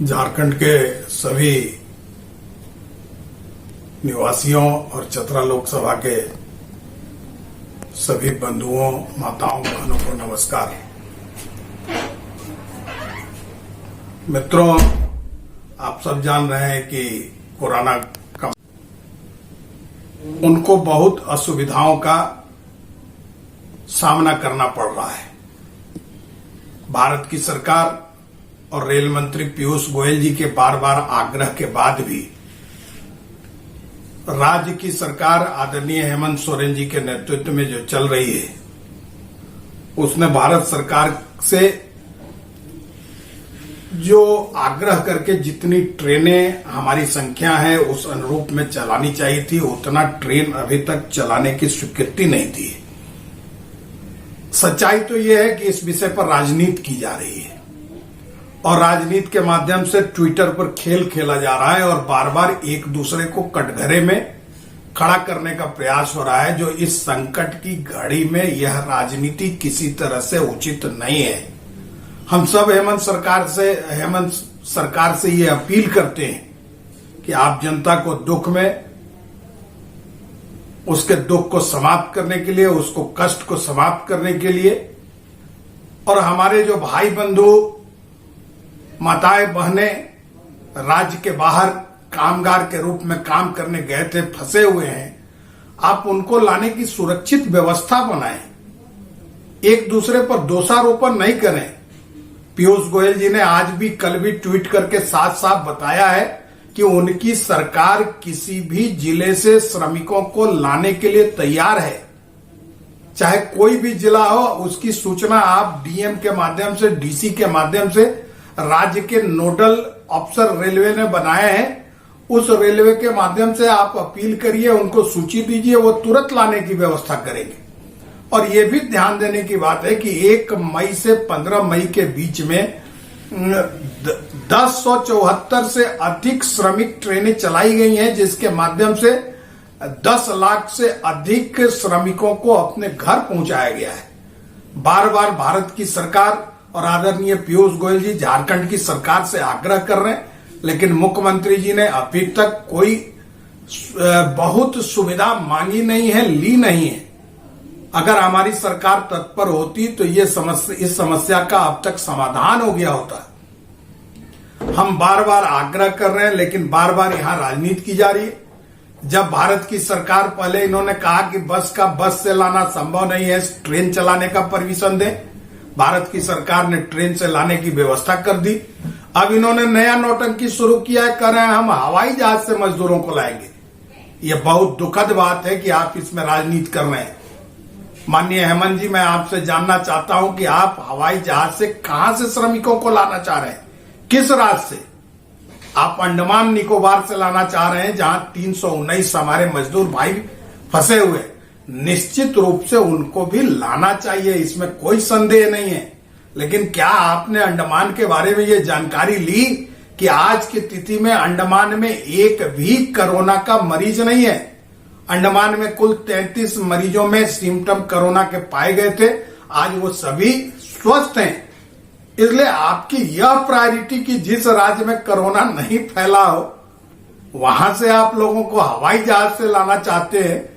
झारखंड के सभी निवासियों और चतरा लोकसभा के सभी बंधुओं, माताओं, बहनों को नमस्कार। मित्रों, आप सब जान रहे हैं कि कोरोना का उनको बहुत असुविधाओं का सामना करना पड़ रहा है। भारत की सरकार और रेल मंत्री पीयूष गोयल जी के बार बार आग्रह के बाद भी राज्य की सरकार आदरणीय हेमंत सोरेन जी के नेतृत्व में जो चल रही है, उसने भारत सरकार से जो आग्रह करके जितनी ट्रेनें हमारी संख्या है उस अनुरूप में चलानी चाहिए थी, उतना ट्रेन अभी तक चलाने की स्वीकृति नहीं दी। सच्चाई तो यह है कि इस विषय पर राजनीति की जा रही है और राजनीति के माध्यम से ट्विटर पर खेल खेला जा रहा है और बार बार एक दूसरे को कटघरे में खड़ा करने का प्रयास हो रहा है, जो इस संकट की घड़ी में यह राजनीति किसी तरह से उचित नहीं है। हम सब हेमंत सरकार से ये अपील करते हैं कि आप जनता को दुख में उसके दुख को समाप्त करने के लिए, उसको कष्ट को समाप्त करने के लिए, और हमारे जो भाई बंधु माताएं बहनें राज्य के बाहर कामगार के रूप में काम करने गए थे, फंसे हुए हैं, आप उनको लाने की सुरक्षित व्यवस्था बनाएं, एक दूसरे पर दोषारोपण नहीं करें। पीयूष गोयल जी ने आज भी कल भी ट्वीट करके साफ साफ बताया है कि उनकी सरकार किसी भी जिले से श्रमिकों को लाने के लिए तैयार है। चाहे कोई भी जिला हो, उसकी सूचना आप डीएम के माध्यम से, डीसी के माध्यम से, राज्य के नोडल अफसर रेलवे ने बनाए हैं, उस रेलवे के माध्यम से आप अपील करिए, उनको सूची दीजिए, वो तुरंत लाने की व्यवस्था करेंगे। और ये भी ध्यान देने की बात है कि 1 मई से 15 मई के बीच में 1074 से अधिक श्रमिक ट्रेनें चलाई गई हैं, जिसके माध्यम से 10 लाख से अधिक श्रमिकों को अपने घर पहुंचाया गया है। बार बार भारत की सरकार और आदरणीय पीयूष गोयल जी झारखंड की सरकार से आग्रह कर रहे हैं, लेकिन मुख्यमंत्री जी ने अभी तक कोई बहुत सुविधा मांगी नहीं है, ली नहीं है। अगर हमारी सरकार तत्पर होती तो इस समस्या का अब तक समाधान हो गया होता। हम बार बार आग्रह कर रहे हैं, लेकिन बार बार यहां राजनीति की जा रही है। जब भारत की सरकार, पहले इन्होंने कहा कि बस से लाना संभव नहीं है, ट्रेन चलाने का परमिशन दें, भारत की सरकार ने ट्रेन से लाने की व्यवस्था कर दी। अब इन्होंने नया नौटंकी शुरू किया है, कर रहे हैं हम हवाई जहाज से मजदूरों को लाएंगे। ये बहुत दुखद बात है कि आप इसमें राजनीति कर रहे हैं। माननीय हेमंत जी, मैं आपसे जानना चाहता हूं कि आप हवाई जहाज से कहां से श्रमिकों को लाना चाह रहे हैं, किस राज्य से? आप अंडमान निकोबार से लाना चाह रहे हैं, जहां 319 हमारे मजदूर भाई फंसे हुए। निश्चित रूप से उनको भी लाना चाहिए, इसमें कोई संदेह नहीं है। लेकिन क्या आपने अंडमान के बारे में ये जानकारी ली कि आज की तिथि में अंडमान में एक भी कोरोना का मरीज नहीं है? अंडमान में कुल 33 मरीजों में सिम्टम कोरोना के पाए गए थे, आज वो सभी स्वस्थ हैं। इसलिए आपकी यह प्रायोरिटी कि जिस राज्य में कोरोना नहीं फैला हो वहां से आप लोगों को हवाई जहाज से लाना चाहते हैं,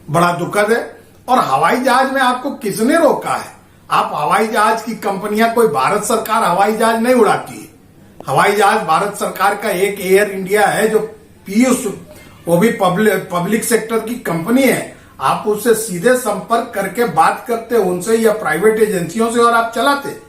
बड़ा दुखद है। और हवाई जहाज में आपको किसने रोका है? आप हवाई जहाज की कंपनियां, कोई भारत सरकार हवाई जहाज नहीं उड़ाती है। हवाई जहाज भारत सरकार का एक एयर इंडिया है, जो पीयूष, वो भी पब्लिक सेक्टर की कंपनी है। आप उससे सीधे संपर्क करके बात करते उनसे या प्राइवेट एजेंसियों से, और आप चलाते।